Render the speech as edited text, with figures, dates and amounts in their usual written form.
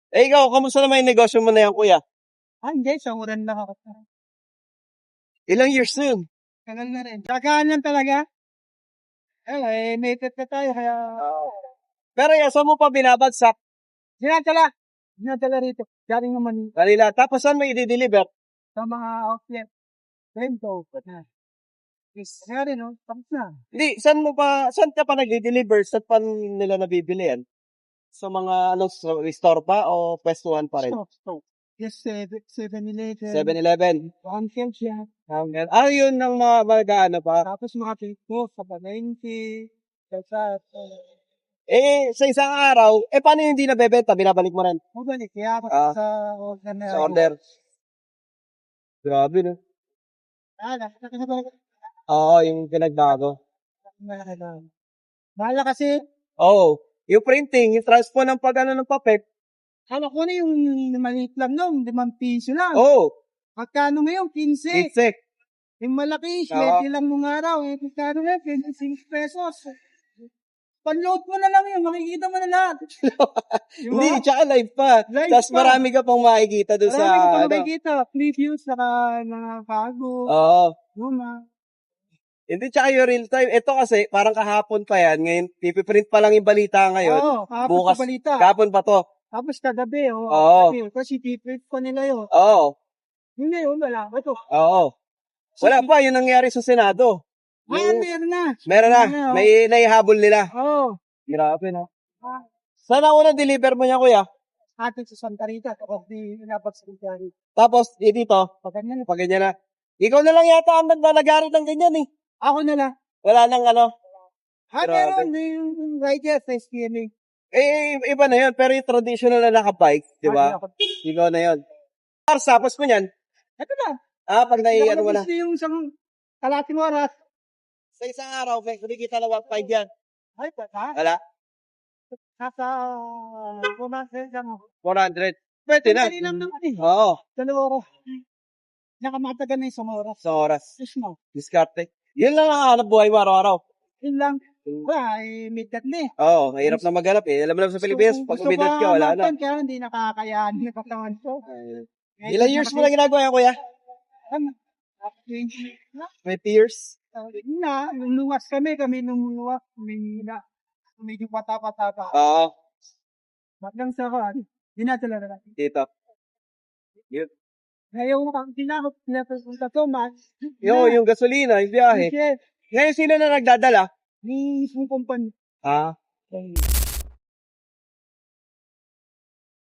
Eh, ikaw, kamusta naman yung negosyo mo na yan, kuya? Hindi, sa uran lang ako. Ilang years na yun? Tagal na rin. Tsagaan lang talaga. Native na tayo, kaya... Pero yan, saan mo pa binabagsak? Dinatala. Dinatala rito. Galing naman Kanila. Tapos saan mo i-deliver? sa mga outlet. Rento. Yes. Kaya rin, no? Tapos na. Hindi, saan ka pa nag-deliver? Saan pa nila nabibili yan? Sa mga, store pa o pwestuhan pa rin? Stop. Yes, 7-Eleven. 7-Eleven. Uncle siya. Yun ng mga mag-ano pa. Tapos mga Facebook, sa palengke. Sa Eh, sa isang araw, paano yung hindi nabebenta? Binabalik mo rin Mabalik. Kaya ako Ah. sa order na. sa order. Grabe, no? Nakakabalik. Oo, yung pinagbago. Bahala kasi. Oo. Yung printing, yung transpo ng ng papel. Hawak ko na yung maliit lang noon, 5 piso lang. Oo. Magkano ngayon? 15. It's Yung malaki, Oo. 7 lang nung araw. Magkano na? 25 pesos. Pan-load mo na lang yun, makikita mo na lahat. Diba? Hindi, tsaka live pa. Live Tapos pa. marami ka pang makikita doon sa, Marami ka pa makikita. Previews, nakabago. Oo. Luma. Hindi, tsaka yung real time. Ito kasi, parang kahapon pa yan. Ngayon, pipiprint pa lang yung balita ngayon. Oo, kahapon Bukas, sa balita. kahapon pa to. Tapos kagabi, Oo. kasi piprint ko nila yun. Oo. Hindi yun, wala. Ito. Oo. Wala pa, yun nangyari sa Senado. Meron na. Meron na. Meron na, May naihabol nila. Oo. Grabe, no? Saan ang unang deliver mo niya, kuya? Atin sa Santa Rita, tapos di napagsabihan. Tapos, dito, Pag ganyan, pag ganyan na. Ikaw na lang yata ang naglalagarit ng ganyan, eh. ako na lang. Wala nang Meron na yung rider sa SPNA. iba na yun. Pero yung traditional na nakabike, di ba? Ikaw na yun. Tapos mo yan. Ito na. Pag naiano mo na. Gusto yung isang kalating oras. Sa isang araw, kumikita na 1.5 yan. Ay, ha? Wala? Nasa pumasel lang ako. 400. Pwede na. Dali lang naman eh. Oo. 2 oras. Nakamatagal na yung isang oras. Sa oras. Yes, no. Diskarte. Yun lang ang hanap buhay mo araw-araw. Yun lang. Middat na eh. Oo, mahirap na maghanap eh. Alam mo naman sa Pilipinas, pag umidad ka, wala na. Kaya hindi nakakayahan yung katawan ko. Ilang years mo na ginagawa yan, kuya? 20 years? Nung luwas kami nung luwas, medyo pata-pata pa. Oo. Hanggang sa dinadala na natin. Dito. Yun. Ngayon ako pinapunta to, man. Yung gasolina, yung biyahe. Ngayon sino na nagdadala? Ni isang kumpanya.